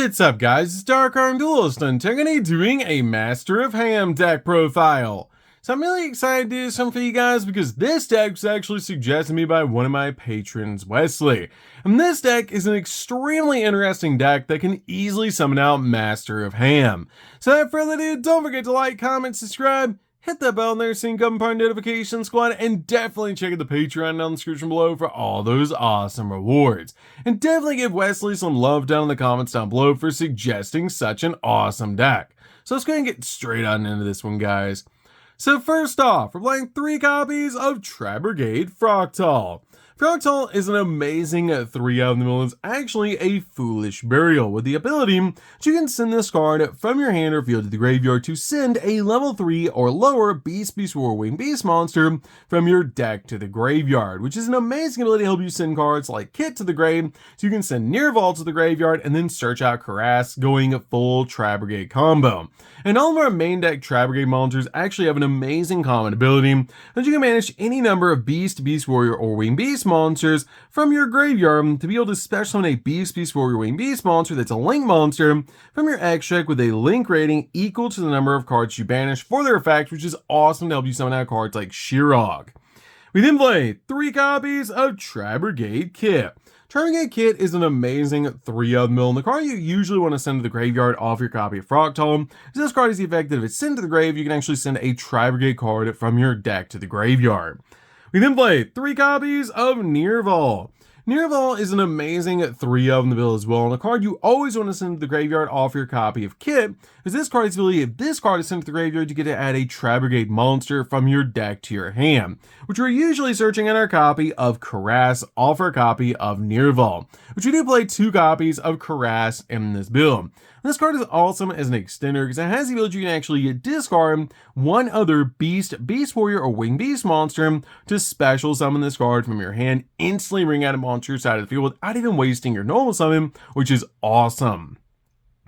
What's up guys, it's DarkArmedDuelist and I'm going to be doing a Master of Ham deck profile. So I'm really excited to do something for you guys because this deck was actually suggested to me by one of my patrons, Wesley. And this deck is an extremely interesting deck that can easily summon out Master of Ham. So without further ado, don't forget to like, comment, subscribe, hit that bell there so you can become part of the notification squad, and definitely check out the Patreon down in the description below for all those awesome rewards. And definitely give Wesley some love down in the comments down below for suggesting such an awesome deck. So let's go ahead and get straight on into this one, guys. So first off, we're playing 3 copies of Tri-Brigade Fractal. Fractal is an amazing 3-out in the middle. It's actually a Foolish Burial with the ability that you can send this card from your hand or field to the graveyard to send a level 3 or lower Beast, or Winged Beast monster from your deck to the graveyard, which is an amazing ability to help you send cards like Kit to the grave, so you can send Nearval to the graveyard and then search out Karass, going full Tri-Brigade combo. And all of our main deck Tri-Brigade monsters actually have an amazing common ability that you can manage any number of Beast, Warrior, or Winged Beast monsters from your graveyard to be able to special summon a Beast, Warrior, Winged Beast monster that's a link monster from your extract with a link rating equal to the number of cards you banish for their effect, which is awesome to help you summon out cards like Shirog. We then play 3 copies of Tri-Brigade Kit. Tri-Brigade Kit is an amazing 3-out mill, and the card you usually want to send to the graveyard off your copy of Fractal. This card is the effect that if it's sent to the grave, you can actually send a Tri-Brigade card from your deck to the graveyard. We then play 3 copies of Nearval. Nearval is an amazing 3-out in the bill as well, and a card you always want to send to the graveyard off your copy of Kit, is this card's ability. If this card is sent to the graveyard, you get to add a Tri-Brigade monster from your deck to your hand, which we're usually searching in our copy of Karass off our copy of Nearval, which we do play 2 copies of Karass in this build. This card is awesome as an extender because it has the ability you can actually discard one other Beast, Warrior, or Winged Beast monster to special summon this card from your hand, instantly bring out a monster side of the field without even wasting your normal summon, which is awesome.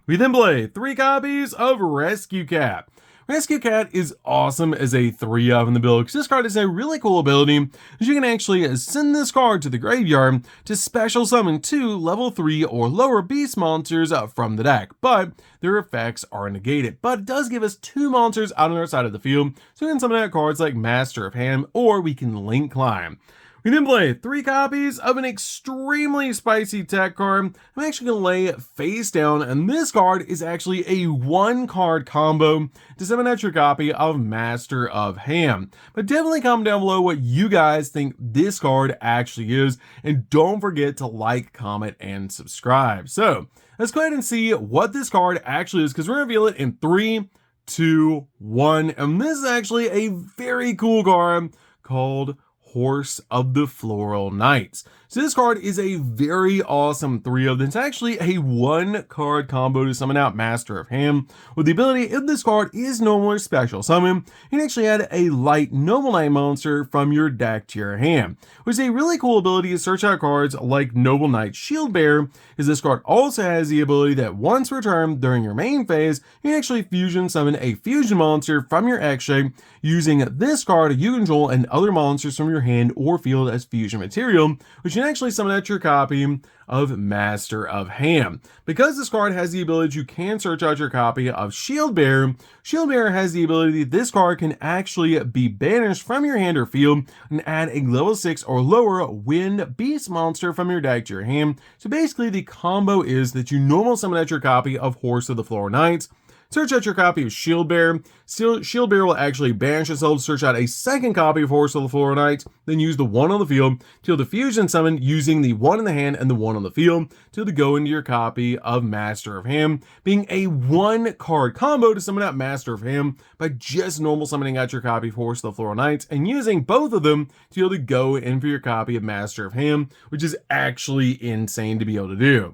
We then play 3 copies of Rescue Cat. Rescue Cat is awesome as a 3-out in the build because this card has a really cool ability that you can actually send this card to the graveyard to special summon 2 level 3 or lower beast monsters from the deck, but their effects are negated. But it does give us 2 monsters out on our side of the field, so we can summon out cards like Master of Ham, or we can Link Climb. We then play 3 copies of an extremely spicy tech card. I'm actually going to lay face down, and this card is actually a 1-card combo to summon out your copy of Master of Ham. But definitely comment down below what you guys think this card actually is, and don't forget to like, comment, and subscribe. So let's go ahead and see what this card actually is, because we're going to reveal it in 3, 2, 1, and this is actually a very cool card called Horse of the Floral Knights. So this card is a very awesome 3-of. It's actually a 1-card combo to summon out Master of Ham with the ability, if this card is normal or special summon, you can actually add a light Noble Knight monster from your deck to your hand, which is a really cool ability to search out cards like Noble Knight Shield Bearer, as this card also has the ability that once returned during your main phase, you can actually fusion summon a fusion monster from your extract using this card you control and other monsters from your hand or field as fusion material, which you can actually summon out your copy of Master of Ham. Because this card has the ability you can search out your copy of Shield Bearer, Shield Bearer has the ability this card can actually be banished from your hand or field and add a level 6 or lower Wind Beast monster from your deck to your hand. So basically the combo is that you normal summon out your copy of Horse of the Floral Knights, search out your copy of Shield Bearer. Shield Bearer will actually banish itself, search out a second copy of Horse of the Floral Knights, then use the 1 on the field to the fusion summon using the 1 in the hand and the 1 on the field to go into your copy of Master of Ham, being a 1-card combo to summon out Master of Ham by just normal summoning out your copy of Horse of the Floral Knights and using both of them to be able to go in for your copy of Master of Ham, which is actually insane to be able to do.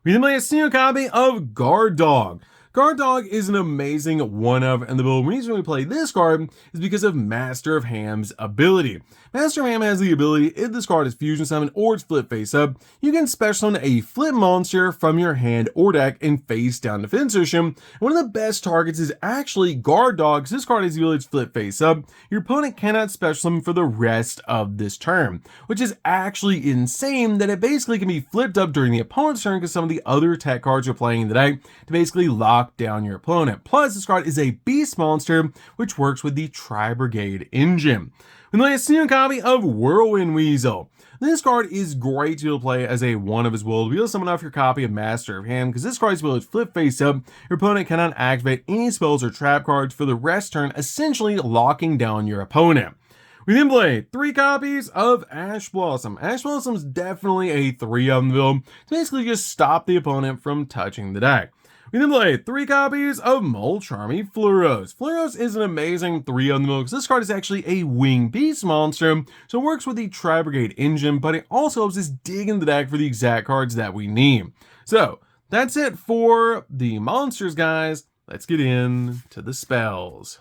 We then play a single copy of Guard Dog. Guard Dog is an amazing one-of in the build. The reason we play this card is because of Master of Ham's ability. Master of Ham has the ability, if this card is fusion summon or it's flip face up, you can special summon a flip monster from your hand or deck in face down defense position. One of the best targets is actually Guard Dog, because this card has the ability to flip face up. Your opponent cannot special summon for the rest of this turn, which is actually insane that it basically can be flipped up during the opponent's turn because some of the other attack cards you're playing in the deck to basically lock down your opponent. Plus, this card is a beast monster, which works with the tri-brigade engine. We play a single copy of Whirlwind Weasel. This card is great to be able to play as a one of his will. Be able to summon off your copy of Master of Ham, because this card's ability to flip face up. Your opponent cannot activate any spells or trap cards for the rest turn, essentially locking down your opponent. We then play 3 copies of Ash Blossom. Ash Blossom is definitely a 3 of the build to basically just stop the opponent from touching the deck. We then play 3 copies of Molcharmy Fluros. Fluros is an amazing 3 on the build because this card is actually a wing beast monster, so it works with the tri-brigade engine, but it also helps us dig in the deck for the exact cards that we need. So that's it for the monsters, guys. Let's get into the spells.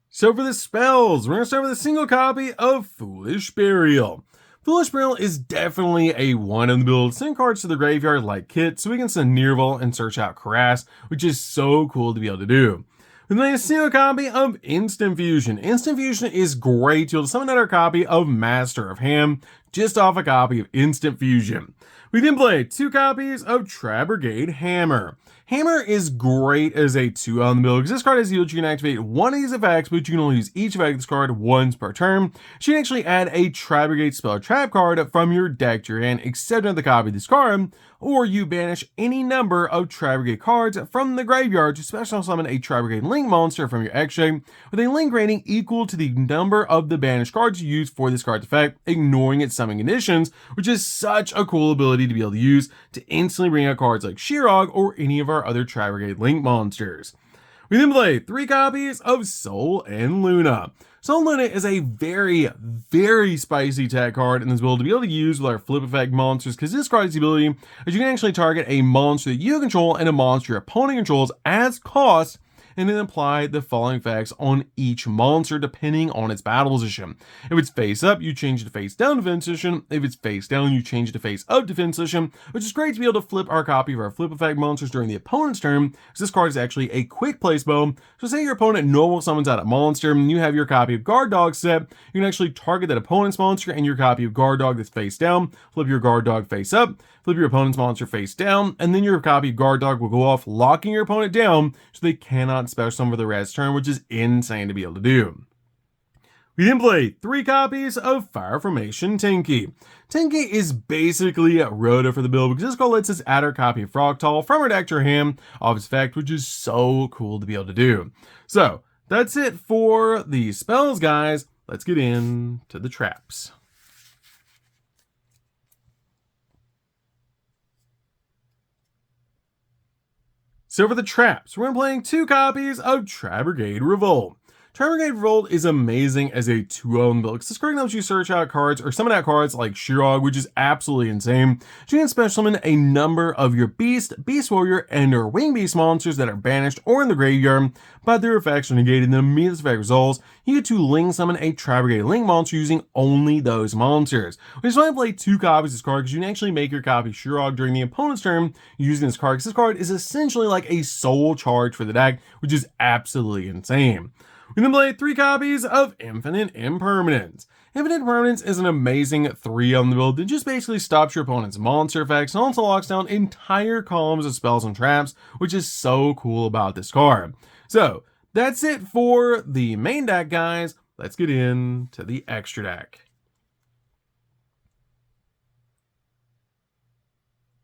So for the spells, we're going to start with a single copy of Foolish Burial. Foolish Burial is definitely a one in the build. Send cards to the graveyard like Kit, so we can send Nirval and search out Karas, which is so cool to be able to do. We then a single copy of Instant Fusion. Instant Fusion is great to be able to summon another copy of Master of Ham, just off a copy of Instant Fusion. We then play 2 copies of tri-brigade Hammer. Hammer is great as a 2 on the build because this card has the ability you can activate one of these effects, but you can only use each effect of this card once per turn. So you can actually add a tri-brigade spell trap card from your deck to your hand, except another copy of this card, or you banish any number of tri-brigade cards from the graveyard to special summon a tri-brigade link monster from your extra with a link rating equal to the number of the banished cards you use for this card's effect, ignoring its summoning conditions, which is such a cool ability to be able to use to instantly bring out cards like Shirog or any of our other tri-brigade link monsters. We then play 3 copies of Soul and Luna. Soul and Luna is a very, very spicy attack card in this build to be able to use with our flip effect monsters, because this card has the ability that you can actually target a monster that you control and a monster your opponent controls as cost, and then apply the following effects on each monster depending on its battle position. If it's face up, you change it to face down defense position. If it's face down, you change it to face up defense position, which is great to be able to flip our copy of our flip effect monsters during the opponent's turn, because this card is actually a quick play spell. So say your opponent normal summons out a monster and you have your copy of Guard Dog set, you can actually target that opponent's monster and your copy of Guard Dog that's face down, flip your Guard Dog face up, flip your opponent's monster face down, and then your copy of Guard Dog will go off, locking your opponent down so they cannot special summon for the rest turn, which is insane to be able to do. We then play 3 copies of Fire Formation Tinky. Tinky is basically a Rhoda for the build because this card lets us add our copy of Frogtall from our deck to our hand off its effect, which is so cool to be able to do. So that's it for the spells, guys. Let's get into the traps. So for the traps, we're playing 2 copies of Tri-Brigade Revolt. Tri-Brigade Revolt is amazing as a 2-0 build because this card helps you search out cards or summon out cards like Shirog, which is absolutely insane. So you can special summon a number of your Beast, Beast Warrior, and or Wing Beast monsters that are banished or in the graveyard, but their effects are negated and the immediate effect results. You get to link summon a Tri-Brigade Link monster using only those monsters. Which is why I play 2 copies of this card, because you can actually make your copy Shirog during the opponent's turn using this card, because this card is essentially like a soul charge for the deck, which is absolutely insane. We then play 3 copies of Infinite Impermanence. Infinite Impermanence is an amazing 3 on the build that just basically stops your opponent's monster effects and also locks down entire columns of spells and traps, which is so cool about this card. So that's it for the main deck, guys. Let's get into the extra deck.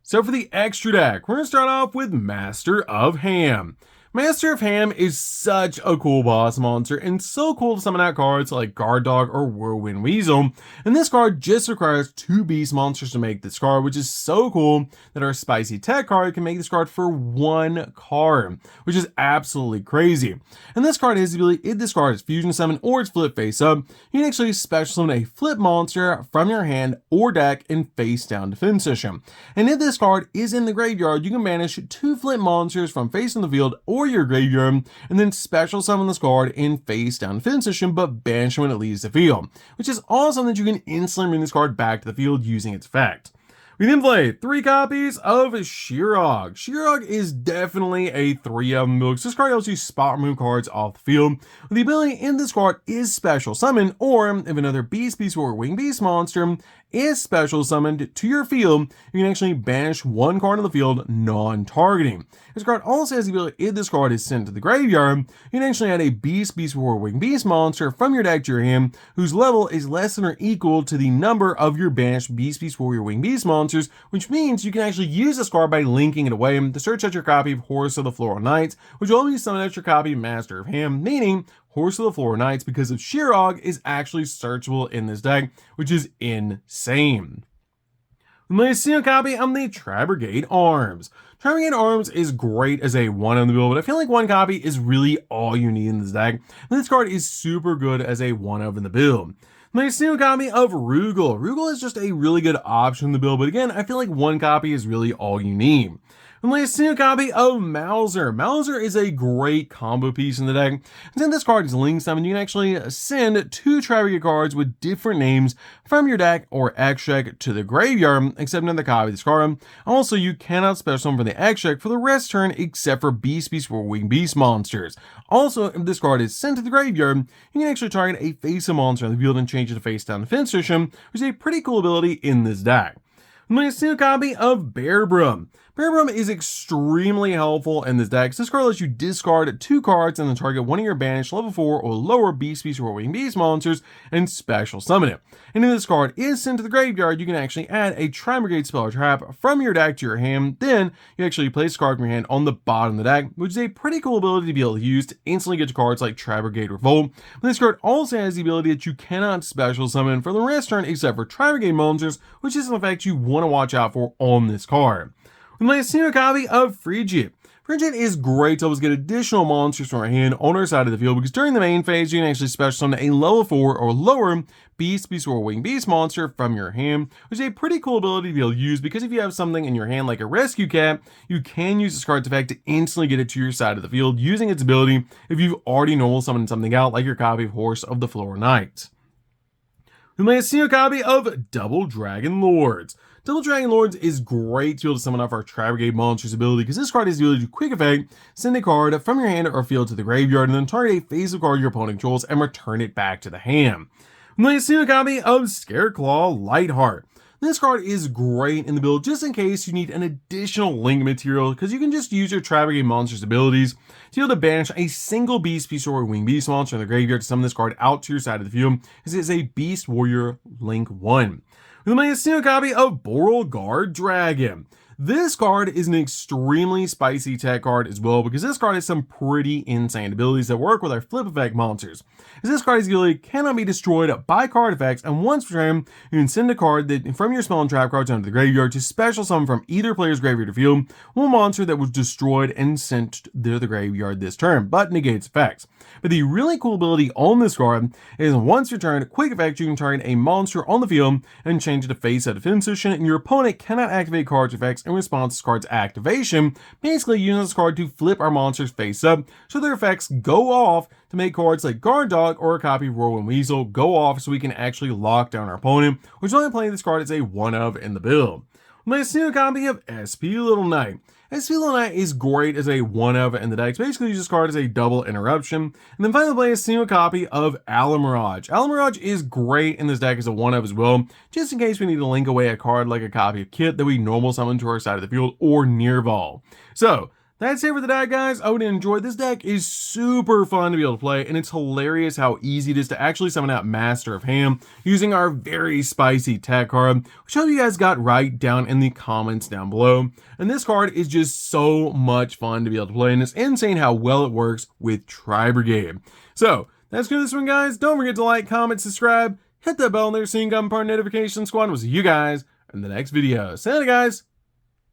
So for the extra deck, we're going to start off with Master of Ham. Master of Ham is such a cool boss monster and so cool to summon out cards like Guard Dog or Whirlwind Weasel, and this card just requires 2 beast monsters to make this card, which is so cool that our spicy tech card can make this card for 1 card, which is absolutely crazy. And this card has the ability, if this card is fusion summon or it's flip face up, you can actually special summon a flip monster from your hand or deck in face down defense position. And if this card is in the graveyard, you can banish 2 flip monsters from face in the field or your graveyard, and then special summon this card in face down defense position, but banish when it leaves the field, which is awesome that you can instantly bring this card back to the field using its effect. We then play 3 copies of Yugioh. Yugioh is definitely a 3 of them because this card helps you spot remove cards off the field. The ability in this card is special summon, or if another beast or wing beast monster is special summoned to your field, you can actually banish 1 card on the field non-targeting. This card also has the ability, if this card is sent to the graveyard, you can actually add a beast or wing beast monster from your deck to your hand whose level is less than or equal to the number of your banished beast or your wing beast monsters, which means you can actually use this card by linking it away to search out your copy of Horse of the Floral Knights, which will only summon out your copy of Master of Ham, meaning Horse of the Floral Knights, because of Yugioh, is actually searchable in this deck, which is insane. We may see a copy of the Tri-Brigade Arms. Tri-Brigade Arms is great as a 1 on the build, but I feel like 1 copy is really all you need in this deck. And this card is super good as a 1 of in the build. My single copy of Rugal. Rugal is just a really good option in the build, but again, I feel like 1 copy is really all you need. And my single copy of Mauser. Mauser is a great combo piece in the deck. And since this card is link summon, you can actually send 2 Tri-Brigade cards with different names from your deck or X deck to the graveyard, except another copy of this card. Also, you cannot special summon from the X deck for the rest turn except for beast or wing beast monsters. Also, if this card is sent to the graveyard, you can actually target a face-up monster on the field and change it to face down defense position, which is a pretty cool ability in this deck. My single copy of Bearbrum. Bearbrum is extremely helpful in this deck. This card lets you discard 2 cards and then target 1 of your banished level 4 or lower beast or wing beast monsters and special summon it. And if this card is sent to the graveyard, you can actually add a Tri-Brigade spell or trap from your deck to your hand. Then you actually place a card from your hand on the bottom of the deck, which is a pretty cool ability to be able to use to instantly get your cards like Tri-Brigade Revolt. But this card also has the ability that you cannot special summon for the rest turn except for Tri-Brigade monsters, which is an effect you want to watch out for on this card. We might see a copy of Frigid. Frigid is great to always get additional monsters from our hand on our side of the field, because during the main phase, you can actually special summon a level 4 or lower beast or wing beast monster from your hand, which is a pretty cool ability to be able to use, because if you have something in your hand like a rescue cat, you can use this card's effect to instantly get it to your side of the field using its ability if you've already normal summoned something out like your copy of Horse of the Floral Knights. We may see a copy of Double Dragon Lords. Double Dragon Lords is great to be able to summon off our Tri-Brigade monster's ability, because this card has the ability to quick effect, send a card from your hand or field to the graveyard, and then target a face-up card your opponent controls and return it back to the hand. We may see a copy of Scareclaw Lightheart. This card is great in the build just in case you need an additional link material, because you can just use your Tri-Brigade monster's abilities to be able to banish a single beast or wing beast monster in the graveyard to summon this card out to your side of the field, as it is a Beast Warrior Link 1. We may see a copy of Beauregard Dragon. This card is an extremely spicy tech card as well, because this card has some pretty insane abilities that work with our flip effect monsters. As this card's ability cannot be destroyed by card effects, and once per turn, you can send a card that from your spell and trap cards onto the graveyard to special summon from either player's graveyard or field one monster that was destroyed and sent to the graveyard this turn, but negates effects. But the really cool ability on this card is once per turn, quick effect, you can target a monster on the field and change it to face at defense position, and your opponent cannot activate card's effects in response to this card's activation, basically using this card to flip our monsters face up, so their effects go off to make cards like Guard Dog or a copy of Whirlwind Weasel go off, so we can actually lock down our opponent, which is only playing this card as a 1 of in the build. Let's see a copy of SP Little Knight. SP Little Knight is great as a 1 of in the deck. Basically, use this card as a double interruption. And then finally play a single copy of Alamirage. Alamirage is great in this deck as a 1 of as well, just in case we need to link away a card like a copy of Kit that we normal summon to our side of the field or Nearval. So, That's it for the deck, guys. I hope you enjoyed. This deck is super fun to be able to play, and it's hilarious how easy it is to actually summon out Master of Ham using our very spicy tech card, which I hope you guys got right down in the comments down below. And this card is just so much fun to be able to play, and it's insane how well it works with Tri-Brigade. So, that's good for this one, guys. Don't forget to like, comment, subscribe, hit that bell in there so you can become part of the notification squad. We'll see you guys in the next video. See you later, guys.